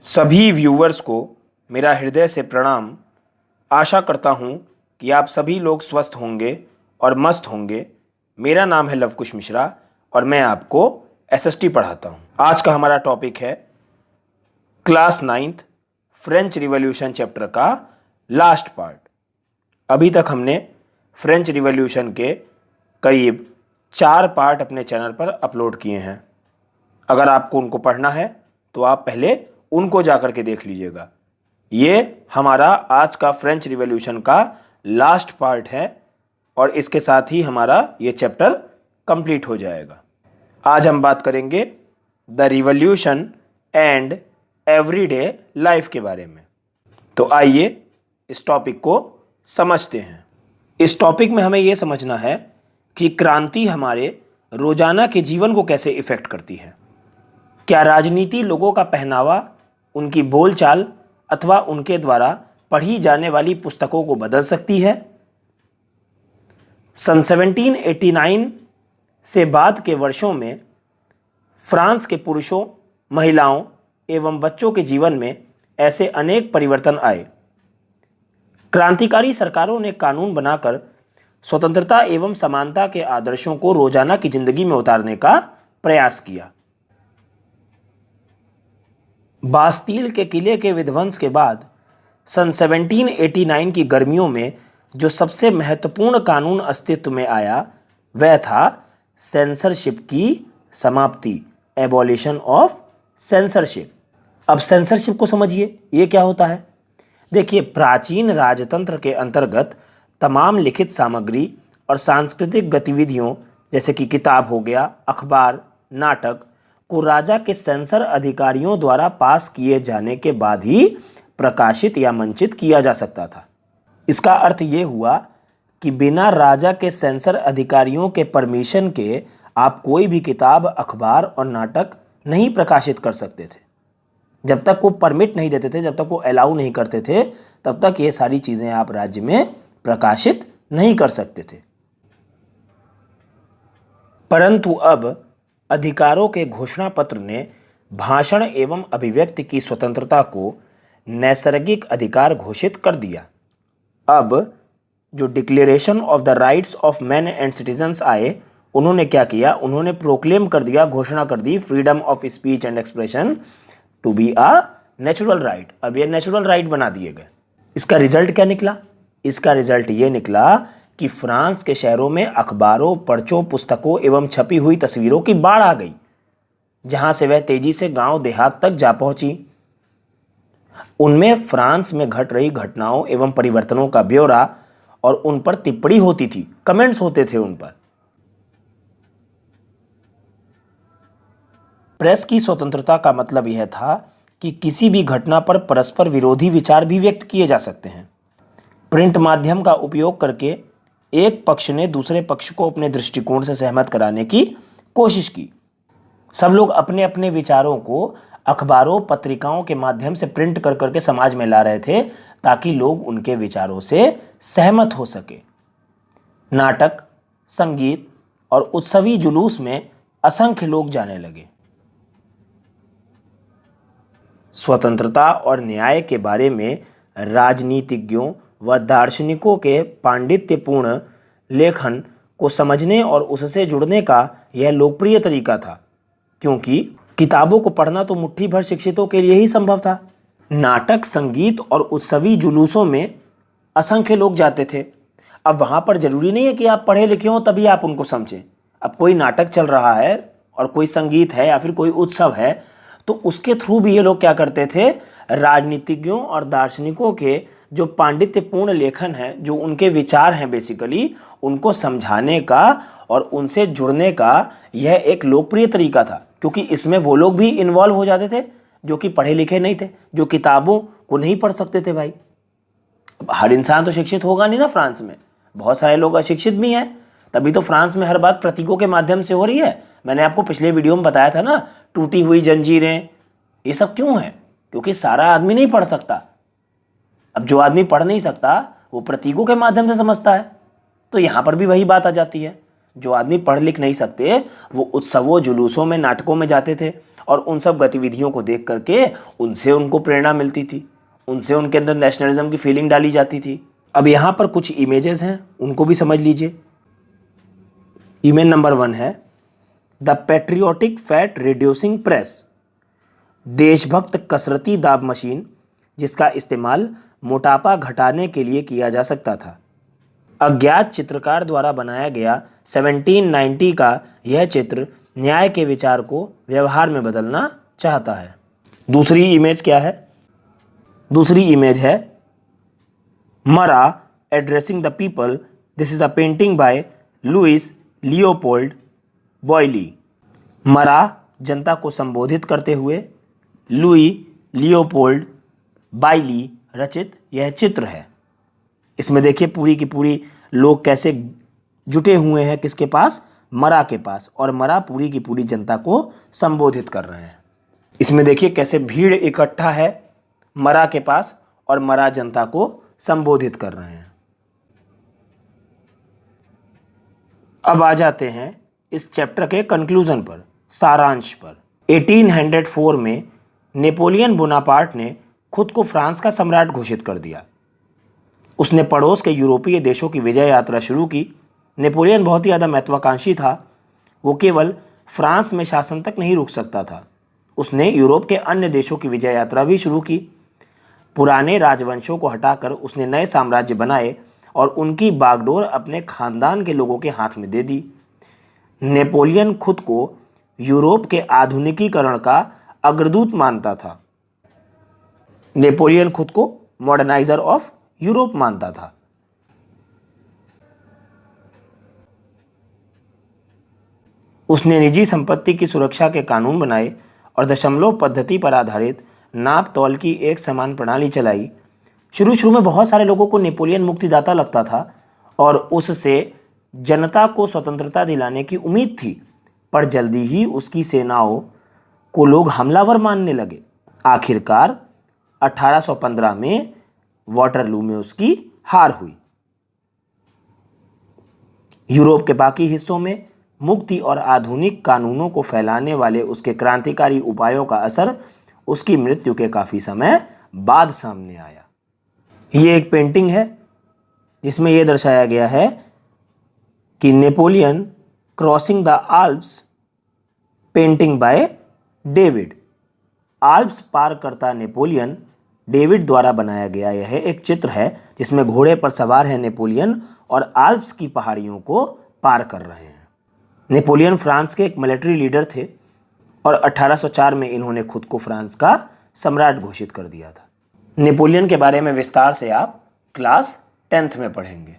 सभी व्यूवर्स को मेरा हृदय से प्रणाम। आशा करता हूँ कि आप सभी लोग स्वस्थ होंगे और मस्त होंगे। मेरा नाम है लवकुश मिश्रा और मैं आपको एसएसटी पढ़ाता हूँ। आज का हमारा टॉपिक है class 9th French revolution chapter का लास्ट पार्ट। अभी तक हमने फ्रेंच रिवॉल्यूशन के करीब 4 पार्ट अपने चैनल पर अपलोड किए हैं। अगर आपको उनको पढ़ना है तो आप पहले उनको जाकर के देख लीजिएगा। ये हमारा आज का फ्रेंच रिवॉल्यूशन का लास्ट पार्ट है और इसके साथ ही हमारा ये चैप्टर कंप्लीट हो जाएगा। आज हम बात करेंगे the revolution and everyday life के बारे में। तो आइए इस टॉपिक को समझते हैं। इस टॉपिक में हमें ये समझना है कि क्रांति हमारे रोजाना के जीवन को कैसे इफेक्ट करती है। क्या राजनीति लोगों का पहनावा, उनकी बोलचाल अथवा उनके द्वारा पढ़ी जाने वाली पुस्तकों को बदल सकती है? सन 1789 से बाद के वर्षों में फ्रांस के पुरुषों, महिलाओं एवं बच्चों के जीवन में ऐसे अनेक परिवर्तन आए। क्रांतिकारी सरकारों ने कानून बनाकर स्वतंत्रता एवं समानता के आदर्शों को रोजाना की जिंदगी में उतारने का प्रयास किया। बास्तील के किले के विध्वंस के बाद सन 1789 की गर्मियों में जो सबसे महत्वपूर्ण कानून अस्तित्व में आया वह था सेंसरशिप की समाप्ति, एबॉलिशन ऑफ सेंसरशिप। अब सेंसरशिप को समझिए, ये क्या होता है। देखिए, प्राचीन राजतंत्र के अंतर्गत तमाम लिखित सामग्री और सांस्कृतिक गतिविधियों जैसे कि किताब हो गया, अखबार, नाटक को राजा के सेंसर अधिकारियों द्वारा पास किए जाने के बाद ही प्रकाशित या मंचित किया जा सकता था। इसका अर्थ ये हुआ कि बिना राजा के सेंसर अधिकारियों के परमिशन के आप कोई भी किताब, अखबार और नाटक नहीं प्रकाशित कर सकते थे। जब तक वो परमिट नहीं देते थे, जब तक वो अलाउ नहीं करते थे, तब तक ये सारी चीज़ें आप राज्य में प्रकाशित नहीं कर सकते थे। परंतु अब अधिकारों के घोषणा पत्र ने भाषण एवं अभिव्यक्ति की स्वतंत्रता को नैसर्गिक अधिकार घोषित कर दिया। अब जो declaration of the rights of man and citizens आए, उन्होंने क्या किया, उन्होंने प्रोक्लेम कर दिया, घोषणा कर दी, freedom of speech and expression to be a natural right. अब ये नेचुरल राइट बना दिए गए। इसका रिजल्ट क्या निकला? इसका रिजल्ट ये निकला कि फ्रांस के शहरों में अखबारों, पर्चों, पुस्तकों एवं छपी हुई तस्वीरों की बाढ़ आ गई, जहां से वह तेजी से गांव देहात तक जा पहुंची। उनमें फ्रांस में घट रही घटनाओं एवं परिवर्तनों का ब्यौरा और उन पर टिप्पणी होती थी, कमेंट्स होते थे उन पर। प्रेस की स्वतंत्रता का मतलब यह था कि किसी भी घटना पर परस्पर विरोधी विचार भी व्यक्त किए जा सकते हैं। प्रिंट माध्यम का उपयोग करके एक पक्ष ने दूसरे पक्ष को अपने दृष्टिकोण से सहमत कराने की कोशिश की। सब लोग अपने अपने विचारों को अखबारों, पत्रिकाओं के माध्यम से प्रिंट कर करके समाज में ला रहे थे ताकि लोग उनके विचारों से सहमत हो सके। नाटक, संगीत और उत्सवी जुलूस में असंख्य लोग जाने लगे। स्वतंत्रता और न्याय के बारे में राजनीतिज्ञों व दार्शनिकों के पांडित्यपूर्ण लेखन को समझने और उससे जुड़ने का यह लोकप्रिय तरीका था, क्योंकि किताबों को पढ़ना तो मुट्ठी भर शिक्षितों के लिए ही संभव था। नाटक, संगीत और उत्सवी जुलूसों में असंख्य लोग जाते थे। अब वहाँ पर जरूरी नहीं है कि आप पढ़े लिखे हों तभी आप उनको समझें। अब कोई नाटक चल रहा है और कोई संगीत है या फिर कोई उत्सव है, तो उसके थ्रू भी ये लोग क्या करते थे, राजनीतिज्ञों और दार्शनिकों के जो पांडित्यपूर्ण लेखन है, जो उनके विचार हैं बेसिकली, उनको समझाने का और उनसे जुड़ने का यह एक लोकप्रिय तरीका था, क्योंकि इसमें वो लोग भी इन्वॉल्व हो जाते थे जो कि पढ़े लिखे नहीं थे, जो किताबों को नहीं पढ़ सकते थे। भाई, अब हर इंसान तो शिक्षित होगा नहीं ना। फ्रांस में बहुत सारे लोग अशिक्षित भी हैं, तभी तो फ्रांस में हर बात प्रतीकों के माध्यम से हो रही है। मैंने आपको पिछले वीडियो में बताया था ना, टूटी हुई जंजीरें, ये सब क्यों है? क्योंकि सारा आदमी नहीं पढ़ सकता। अब जो आदमी पढ़ नहीं सकता वो प्रतीकों के माध्यम से समझता है। तो यहाँ पर भी वही बात आ जाती है। जो आदमी पढ़ लिख नहीं सकते वो उत्सवों, जुलूसों में, नाटकों में जाते थे और उन सब गतिविधियों को देख करके उनसे उनको प्रेरणा मिलती थी, उनसे उनके अंदर नेशनलिज्म की फीलिंग डाली जाती थी। अब यहाँ पर कुछ इमेजेस हैं, उनको भी समझ लीजिए। इमेज नंबर 1 है the patriotic fat reducing press, देशभक्त कसरती दाब मशीन जिसका इस्तेमाल मोटापा घटाने के लिए किया जा सकता था। अज्ञात चित्रकार द्वारा बनाया गया 1790 का यह चित्र न्याय के विचार को व्यवहार में बदलना चाहता है। दूसरी इमेज क्या है? दूसरी इमेज है Marat addressing the people. This is a painting by Louis Leopold Boilly. Marat जनता को संबोधित करते हुए लुई लियोपोल्ड बाइली रचित यह चित्र है। इसमें देखिए पूरी की पूरी लोग कैसे जुटे हुए हैं, किसके पास? मरा के पास, और मरा पूरी की पूरी जनता को संबोधित कर रहे हैं। इसमें देखिए कैसे भीड़ इकट्ठा है मरा के पास और मरा जनता को संबोधित कर रहे हैं। अब आ जाते हैं इस चैप्टर के कंक्लूजन पर, सारांश पर। 1804 में नेपोलियन बोनापार्ट ने खुद को फ्रांस का सम्राट घोषित कर दिया। उसने पड़ोस के यूरोपीय देशों की विजय यात्रा शुरू की। नेपोलियन बहुत ही ज़्यादा महत्वाकांक्षी था। वो केवल फ्रांस में शासन तक नहीं रुक सकता था, उसने यूरोप के अन्य देशों की विजय यात्रा भी शुरू की। पुराने राजवंशों को हटाकर उसने नए साम्राज्य बनाए और उनकी बागडोर अपने खानदान के लोगों के हाथ में दे दी। नेपोलियन खुद को यूरोप के आधुनिकीकरण का अग्रदूत मानता था। नेपोलियन खुद को मॉडर्नाइजर ऑफ यूरोप मानता था। उसने निजी संपत्ति की सुरक्षा के कानून बनाए और दशमलव पद्धति पर आधारित नाप तौल की एक समान प्रणाली चलाई। शुरू में बहुत सारे लोगों को नेपोलियन मुक्तिदाता लगता था और उससे जनता को स्वतंत्रता दिलाने की उम्मीद थी, पर जल्दी ही उसकी सेनाओं को लोग हमलावर मानने लगे। आखिरकार 1815 में वाटरलू में उसकी हार हुई। यूरोप के बाकी हिस्सों में मुक्ति और आधुनिक कानूनों को फैलाने वाले उसके क्रांतिकारी उपायों का असर उसकी मृत्यु के काफी समय बाद सामने आया। ये एक पेंटिंग है जिसमें यह दर्शाया गया है कि Napoleon crossing the Alps, painting by David. Alps पार करता नेपोलियन डेविड द्वारा बनाया गया यह एक चित्र है जिसमें घोड़े पर सवार है नेपोलियन और आल्प्स की पहाड़ियों को पार कर रहे हैं। नेपोलियन फ्रांस के एक मिलिट्री लीडर थे और 1804 में इन्होंने खुद को फ्रांस का सम्राट घोषित कर दिया था। नेपोलियन के बारे में विस्तार से आप क्लास 10th में पढ़ेंगे।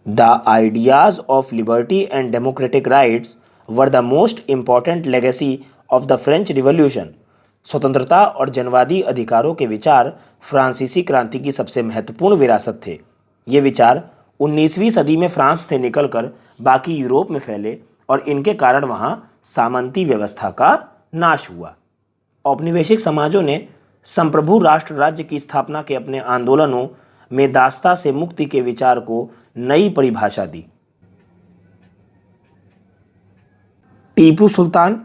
The ideas of liberty and democratic rights were the most important legacy of the French revolution. स्वतंत्रता और जनवादी अधिकारों के विचार फ्रांसीसी क्रांति की सबसे महत्वपूर्ण विरासत थे। ये विचार 19वीं सदी में फ्रांस से निकलकर बाकी यूरोप में फैले और इनके कारण वहाँ सामंती व्यवस्था का नाश हुआ। औपनिवेशिक समाजों ने संप्रभु राष्ट्र राज्य की स्थापना के अपने आंदोलनों में दास्ता से मुक्ति के विचार को नई परिभाषा दी। टीपू सुल्तान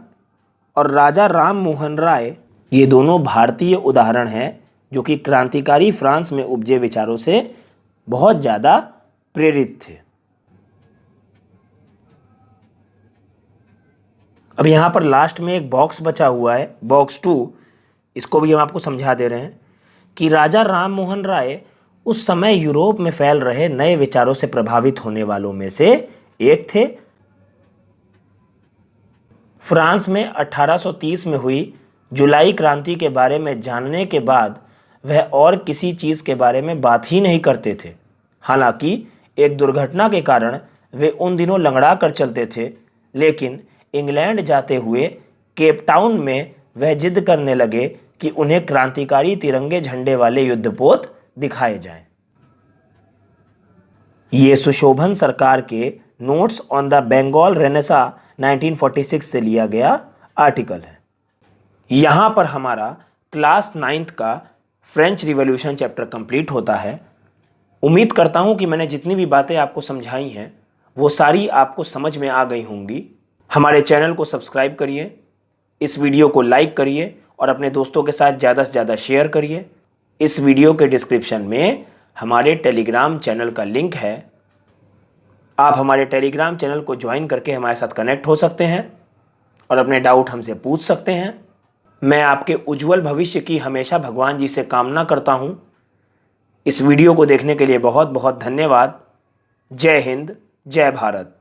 और राजा राम मोहन राय ये दोनों भारतीय उदाहरण हैं जो कि क्रांतिकारी फ्रांस में उपजे विचारों से बहुत ज़्यादा प्रेरित थे। अब यहाँ पर लास्ट में एक बॉक्स बचा हुआ है, बॉक्स 2, इसको भी हम आपको समझा दे रहे हैं कि राजा राम मोहन राय उस समय यूरोप में फैल रहे नए विचारों से प्रभावित होने वालों में से एक थे। फ्रांस में 1830 में हुई जुलाई क्रांति के बारे में जानने के बाद वह और किसी चीज़ के बारे में बात ही नहीं करते थे। हालांकि एक दुर्घटना के कारण वे उन दिनों लंगड़ा कर चलते थे, लेकिन इंग्लैंड जाते हुए केप टाउन में वह जिद करने लगे कि उन्हें क्रांतिकारी तिरंगे झंडे वाले युद्धपोत दिखाए जाएं। ये सुशोभन सरकार के notes on the Bengal renaissance 1946 से लिया गया आर्टिकल है। यहाँ पर हमारा क्लास 9th का फ्रेंच रिवॉल्यूशन चैप्टर कंप्लीट होता है। उम्मीद करता हूँ कि मैंने जितनी भी बातें आपको समझाई हैं वो सारी आपको समझ में आ गई होंगी। हमारे चैनल को सब्सक्राइब करिए, इस वीडियो को लाइक करिए और अपने दोस्तों के साथ ज़्यादा से ज़्यादा शेयर करिए। इस वीडियो के डिस्क्रिप्शन में हमारे टेलीग्राम चैनल का लिंक है। आप हमारे टेलीग्राम चैनल को ज्वाइन करके हमारे साथ कनेक्ट हो सकते हैं और अपने डाउट हमसे पूछ सकते हैं। मैं आपके उज्जवल भविष्य की हमेशा भगवान जी से कामना करता हूं। इस वीडियो को देखने के लिए बहुत बहुत धन्यवाद। जय हिंद, जय भारत।